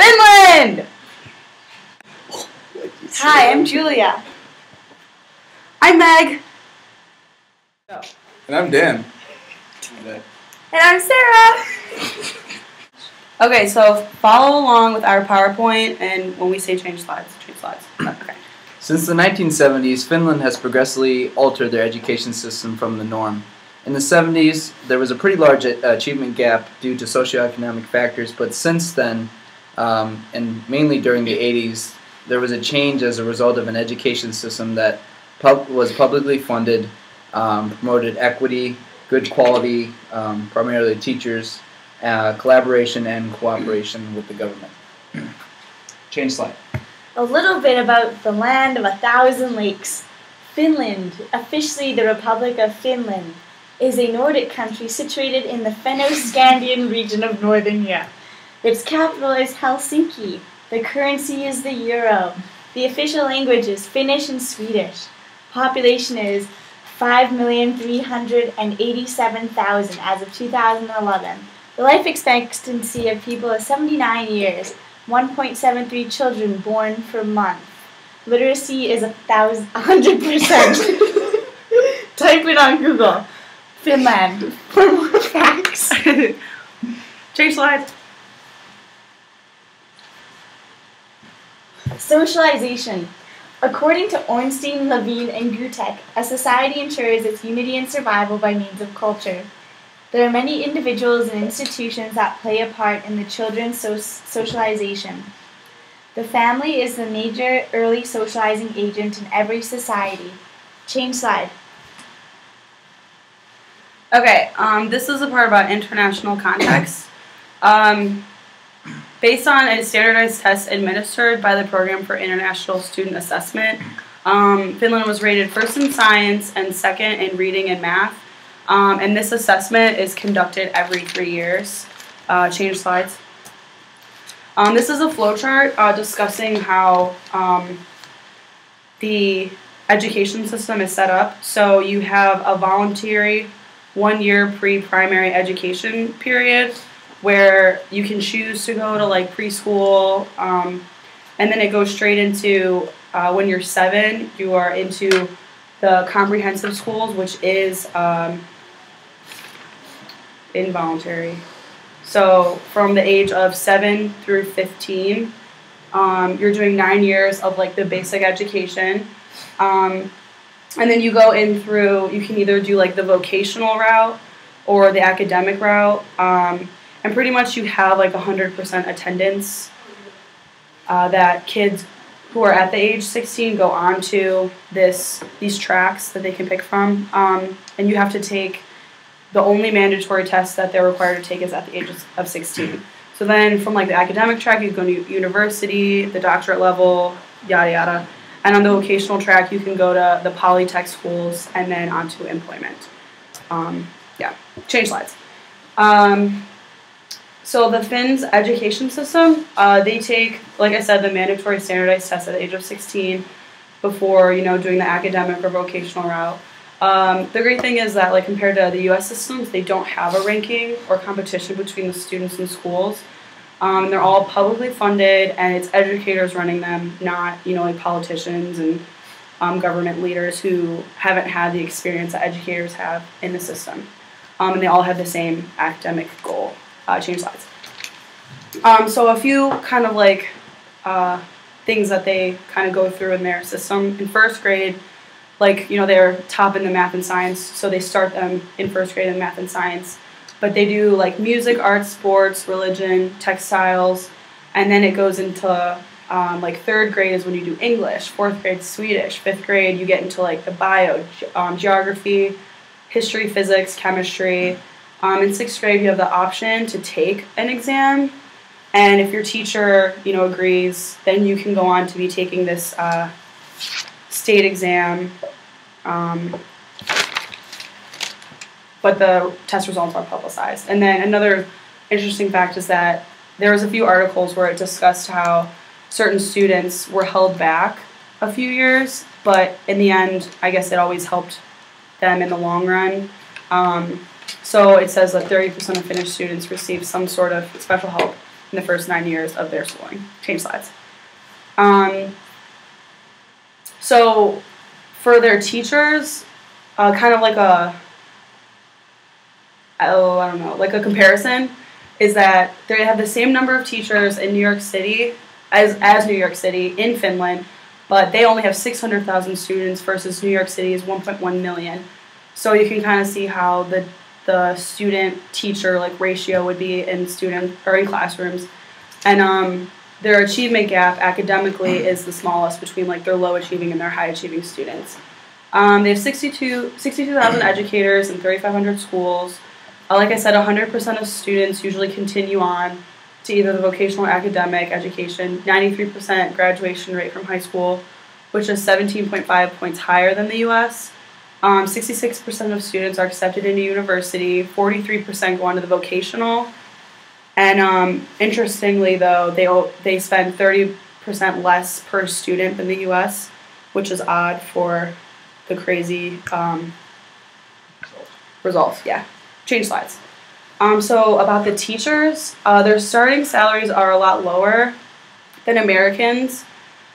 Finland! Hi, I'm Julia. I'm Meg. And I'm Dan. And I'm Sarah. Okay, so follow along with our PowerPoint, and when we say change slides, change slides. Okay. Since the 1970s, Finland has progressively altered their education system from the norm. In the 70s, there was a pretty large achievement gap due to socioeconomic factors, but since then, and mainly during the 80s, there was a change as a result of an education system that was publicly funded, promoted equity, good quality, primarily teachers, collaboration and cooperation with the government. Change slide. A little bit about the land of 1,000 lakes. Finland, officially the Republic of Finland, is a Nordic country situated in the Fennoscandian region of Northern Europe. Its capital is Helsinki. The currency is the euro. The official language is Finnish and Swedish. Population is 5,387,000 as of 2011. The life expectancy of people is 79 years, 1.73 children born per month. Literacy is 100%. Type it on Google. Finland for more facts. Change slides. Socialization. According to Ornstein, Levine, and Gutek, a society ensures its unity and survival by means of culture. There are many individuals and institutions that play a part in the children's socialization. The family is the major early socializing agent in every society. Change slide. Okay, this is the part about international context. Based on a standardized test administered by the Program for International Student Assessment, Finland was rated first in science and second in reading and math. And this assessment is conducted every 3 years. Change slides. This is a flowchart discussing how the education system is set up. So you have a voluntary 1-year pre-primary education period where you can choose to go to like preschool, and then it goes straight into when you're 7, you are into the comprehensive schools, which is involuntary. So from the age of 7 through 15, you're doing 9 years of like the basic education. And then you go in through, you can either do like the vocational route or the academic route. And pretty much you have like 100% attendance that kids who are at the age 16 go on to these tracks that they can pick from. And you have to take, the only mandatory test that they're required to take is at the age of 16. So then from like the academic track, you go to university, the doctorate level, yada yada. And on the vocational track, you can go to the polytech schools and then on to employment. Yeah, change slides. So the Finns' education system, they take, like I said, the mandatory standardized test at the age of 16 before, doing the academic or vocational route. The great thing is that, like, compared to the U.S. systems, they don't have a ranking or competition between the students and schools. They're all publicly funded, and it's educators running them, not, like politicians and government leaders who haven't had the experience that educators have in the system. And they all have the same academic goal. Change slides. So a few kind of like things that they kind of go through in their system. In first grade, like, they're top in the math and science, so they start them in first grade in math and science. But they do like music, arts, sports, religion, textiles, and then it goes into like third grade is when you do English, fourth grade Swedish, fifth grade you get into like the bio, geography, history, physics, chemistry. In sixth grade, you have the option to take an exam, and if your teacher, agrees, then you can go on to be taking this state exam. But the test results are publicized. And then another interesting fact is that there was a few articles where it discussed how certain students were held back a few years, but in the end, I guess it always helped them in the long run. So it says that 30% of Finnish students receive some sort of special help in the first 9 years of their schooling. Change slides. So for their teachers, kind of like like a comparison is that they have the same number of teachers in New York City as New York City in Finland, but they only have 600,000 students versus New York City's 1.1 million. So you can kind of see how the student-teacher like ratio would be in classrooms, and their achievement gap academically is the smallest between like their low achieving and their high achieving students. They have 62,000 educators and 3,500 schools. Like I said, 100% of students usually continue on to either the vocational or academic education. 93% graduation rate from high school, which is 17.5 points higher than the U.S. 66% of students are accepted into university. 43% go on to the vocational. And interestingly, though, they spend 30% less per student than the U.S., which is odd for the crazy results. Yeah. Change slides. So about the teachers, their starting salaries are a lot lower than Americans.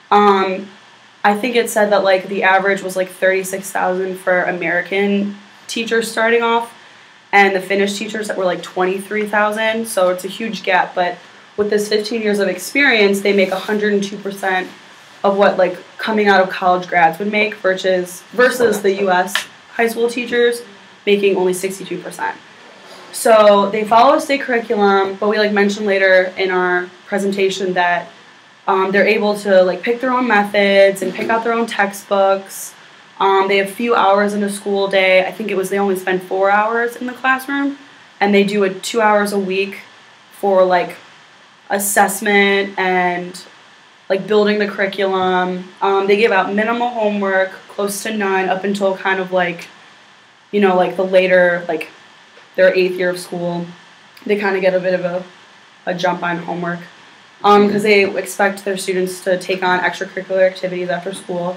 I think it said that like the average was like 36,000 for American teachers starting off, and the Finnish teachers that were like 23,000. So it's a huge gap. But with this 15 years of experience, they make 102% of what like coming out of college grads would make versus the U.S. high school teachers making only 62%. So they follow a state curriculum, but we like mentioned later in our presentation that they're able to like pick their own methods and pick out their own textbooks. They have few hours in a school day. I think they only spend 4 hours in the classroom, and they do it 2 hours a week for like assessment and like building the curriculum. They give out minimal homework, close to none, up until kind of like, like the later, like their 8th year of school. They kind of get a bit of a jump on homework because they expect their students to take on extracurricular activities after school.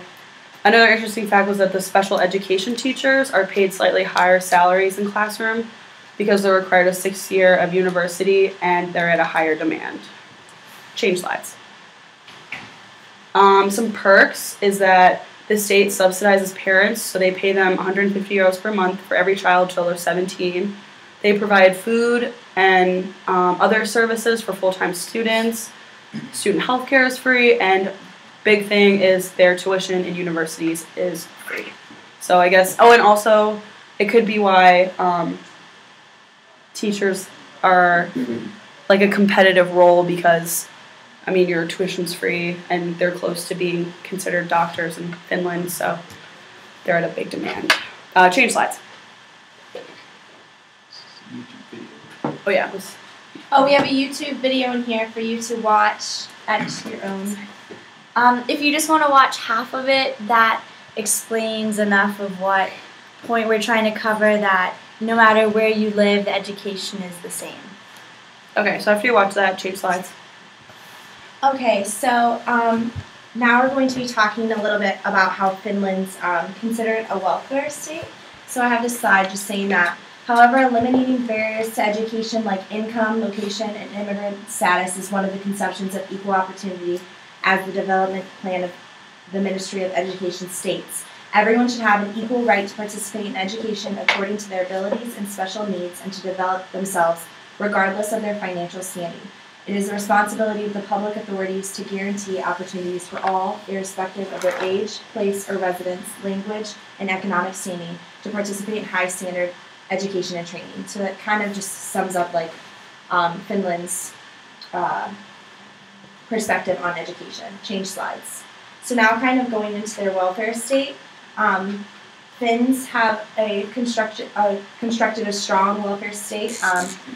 Another interesting fact was that the special education teachers are paid slightly higher salaries in classroom because they're required a 6th year of university and they're at a higher demand. Change slides. Some perks is that the state subsidizes parents, so they pay them 150 euros per month for every child till they're 17. They provide food and other services for full-time students. Student health care is free, and big thing is their tuition in universities is free. So I guess, and also it could be why teachers are like a competitive role because, I mean, your tuition's free and they're close to being considered doctors in Finland, so they're at a big demand. Change slides. Oh yeah. We have a YouTube video in here for you to watch at your own. If you just want to watch half of it, that explains enough of what point we're trying to cover, that no matter where you live, the education is the same. Okay, so after you watch that, change slides. Okay, so now we're going to be talking a little bit about how Finland's considered a welfare state. So I have this slide just saying that, however, eliminating barriers to education like income, location, and immigrant status is one of the conceptions of equal opportunity as the development plan of the Ministry of Education states. Everyone should have an equal right to participate in education according to their abilities and special needs and to develop themselves regardless of their financial standing. It is the responsibility of the public authorities to guarantee opportunities for all, irrespective of their age, place, or residence, language, and economic standing, to participate in high standard education and training. So that kind of just sums up like Finland's perspective on education. Change slides. So now kind of going into their welfare state, Finns have constructed a strong welfare state.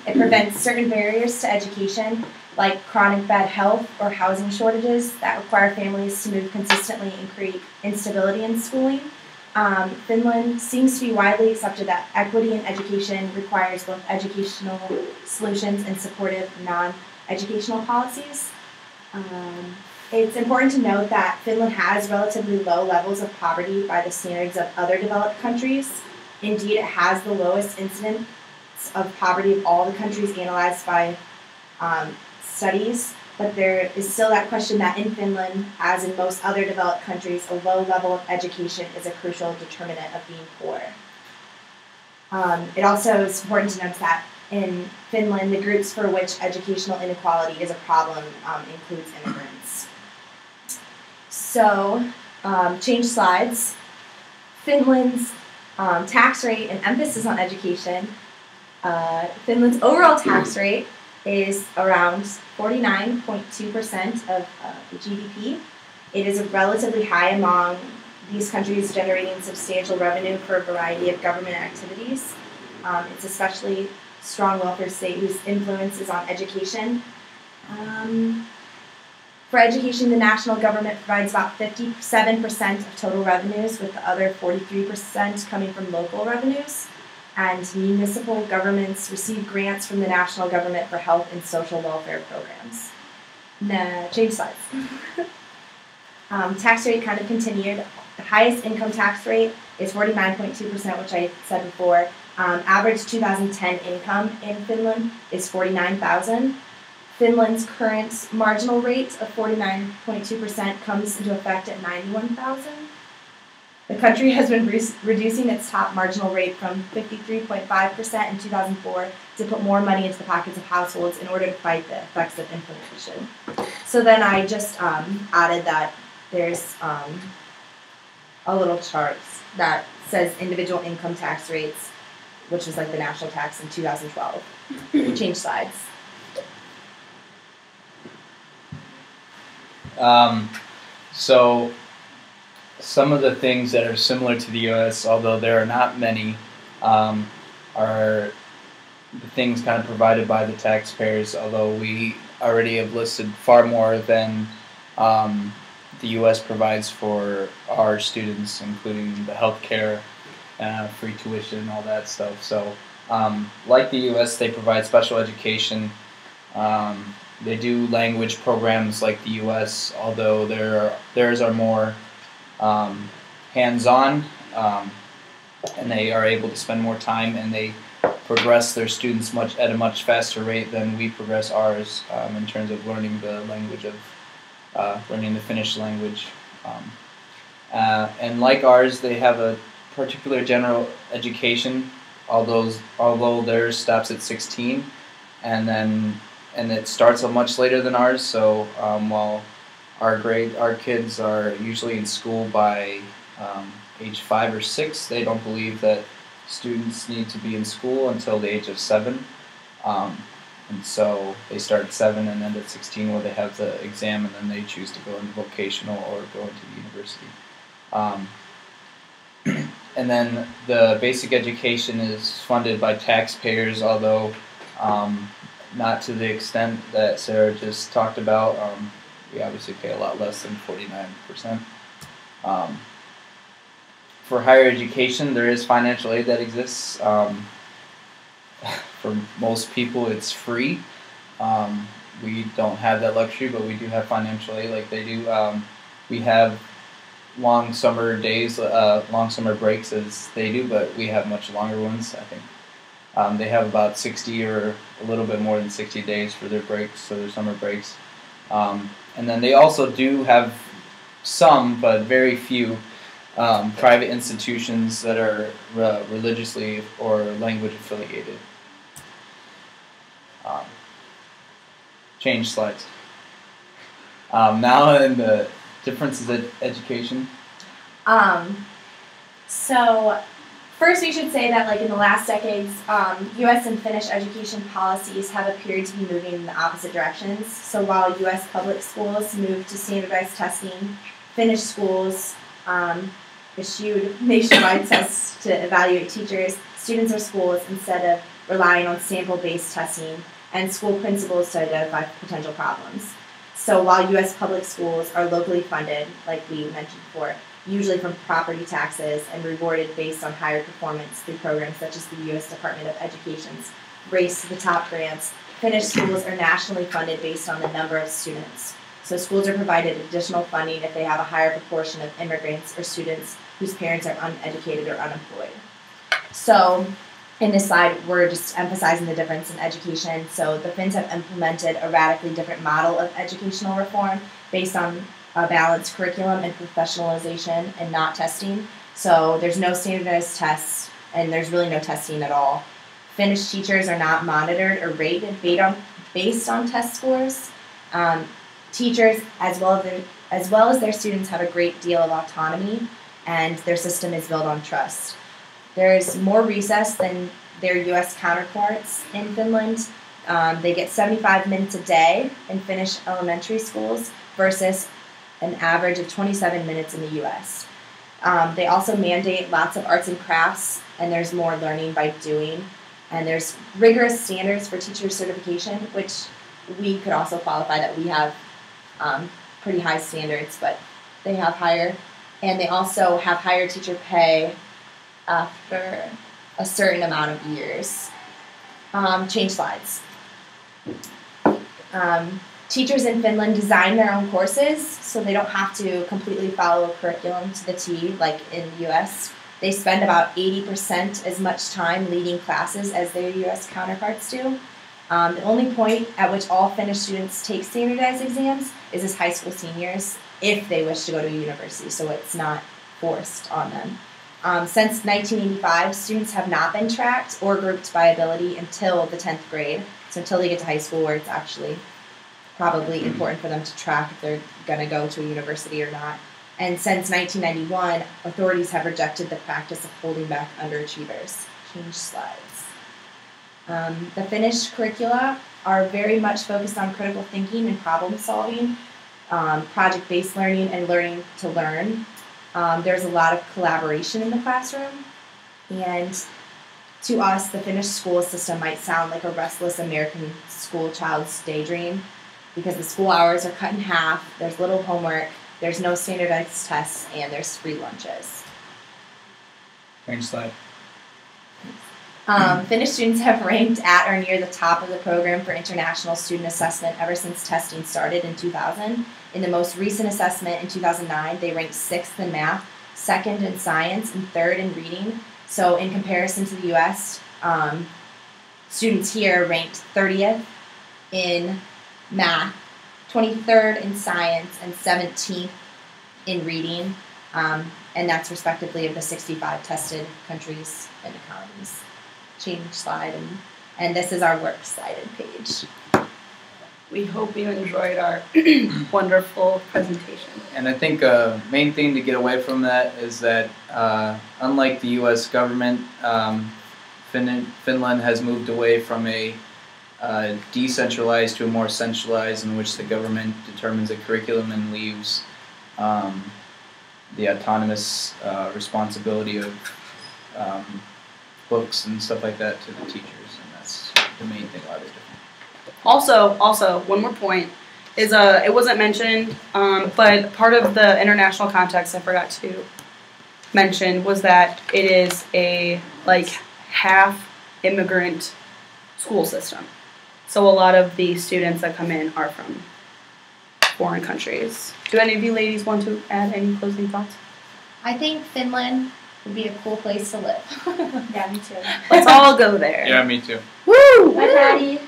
It prevents certain barriers to education, like chronic bad health or housing shortages that require families to move consistently and create instability in schooling. Finland seems to be widely accepted that equity in education requires both educational solutions and supportive non-educational policies. It's important to note that Finland has relatively low levels of poverty by the standards of other developed countries. Indeed, it has the lowest incidence of poverty of all the countries analyzed by studies, but there is still that question that in Finland, as in most other developed countries, a low level of education is a crucial determinant of being poor. It also is important to note that in Finland, the groups for which educational inequality is a problem includes immigrants. So, change slides. Finland's tax rate and emphasis on education. Finland's overall tax rate is around 49.2% of the GDP. It is relatively high among these countries, generating substantial revenue for a variety of government activities. It's especially strong welfare state whose influence is on education. For education, the national government provides about 57% of total revenues, with the other 43% coming from local revenues. And municipal governments receive grants from the national government for health and social welfare programs. Change slides. Tax rate kind of continued. The highest income tax rate is 49.2%, which I said before. Average 2010 income in Finland is $49,000. Finland's current marginal rate of 49.2% comes into effect at $91,000. The country has been reducing its top marginal rate from 53.5% in 2004 to put more money into the pockets of households in order to fight the effects of inflation. So then I just added that there's a little chart that says individual income tax rates, which is like the national tax in 2012. Change slides. So some of the things that are similar to the U.S., although there are not many, are the things kind of provided by the taxpayers, although we already have listed far more than the U.S. provides for our students, including the health care, free tuition, all that stuff. So like the U.S., they provide special education. They do language programs like the U.S., although theirs are more hands-on, and they are able to spend more time, and they progress their students at a much faster rate than we progress ours in terms of learning the language learning the Finnish language. And like ours, they have a particular general education, although theirs stops at 16, and it starts much later than ours. So while our kids are usually in school by age 5 or 6, they don't believe that students need to be in school until the age of 7. And so they start at 7 and end at 16 where they have the exam, and then they choose to go into vocational or go into the university. And then the basic education is funded by taxpayers, although not to the extent that Sarah just talked about. We obviously pay a lot less than 49%. For higher education, there is financial aid that exists. For most people, it's free. We don't have that luxury, but we do have financial aid like they do. We have long summer days, long summer breaks as they do, but we have much longer ones, I think. They have about 60 or a little bit more than 60 days for their breaks, so their summer breaks. And then they also do have some, but very few, private institutions that are religiously or language affiliated. Change slides. Now in the differences in education. So first we should say that in the last decades, U.S. and Finnish education policies have appeared to be moving in the opposite directions. So while U.S. public schools moved to standardized testing, Finnish schools issued nationwide tests to evaluate teachers, students, or schools instead of relying on sample-based testing and school principals to identify potential problems. So while U.S. public schools are locally funded, like we mentioned before, usually from property taxes and rewarded based on higher performance through programs such as the U.S. Department of Education's Race to the Top grants, Finnish schools are nationally funded based on the number of students. So schools are provided additional funding if they have a higher proportion of immigrants or students whose parents are uneducated or unemployed. So in this slide, we're just emphasizing the difference in education. So the Finns have implemented a radically different model of educational reform based on a balanced curriculum and professionalization and not testing. So there's no standardized tests, and there's really no testing at all. Finnish teachers are not monitored or rated based on test scores. Teachers, as well as their students, have a great deal of autonomy, and their system is built on trust. There's more recess than their U.S. counterparts in Finland. They get 75 minutes a day in Finnish elementary schools versus an average of 27 minutes in the U.S. They also mandate lots of arts and crafts, and there's more learning by doing. And there's rigorous standards for teacher certification, which we could also qualify that we have pretty high standards, but they have higher. And they also have higher teacher pay after a certain amount of years. Change slides. Teachers in Finland design their own courses, so they don't have to completely follow a curriculum to the T like in the U.S. They spend about 80% as much time leading classes as their U.S. counterparts do. The only point at which all Finnish students take standardized exams is as high school seniors if they wish to go to a university, so it's not forced on them. Since 1985, students have not been tracked or grouped by ability until the 10th grade, so until they get to high school where it's actually probably important for them to track if they're going to go to a university or not. And since 1991, authorities have rejected the practice of holding back underachievers. Change slides. The Finnish curricula are very much focused on critical thinking and problem solving, project-based learning, and learning to learn. There's a lot of collaboration in the classroom, and to us, the Finnish school system might sound like a restless American school child's daydream because the school hours are cut in half, there's little homework, there's no standardized tests, and there's free lunches. Next slide. Finnish students have ranked at or near the top of the program for international student assessment ever since testing started in 2000. In the most recent assessment in 2009, they ranked 6th in math, 2nd in science, and 3rd in reading. So in comparison to the U.S., students here ranked 30th in math, 23rd in science, and 17th in reading, and that's respectively of the 65 tested countries and economies. Change slide, and this is our works cited page. We hope you enjoyed our wonderful presentation. And I think main thing to get away from that is that unlike the U.S. government, Finland has moved away from a decentralized to a more centralized, in which the government determines the curriculum and leaves the autonomous responsibility of books and stuff like that to the teachers, and that's the main thing why they're different. Also, one more point is it wasn't mentioned, but part of the international context I forgot to mention was that it is a half immigrant school system. So a lot of the students that come in are from foreign countries. Do any of you ladies want to add any closing thoughts? I think Finland would be a cool place to live. Yeah, me too. Let's all go there. Yeah, me too. Woo! Bye, Patty.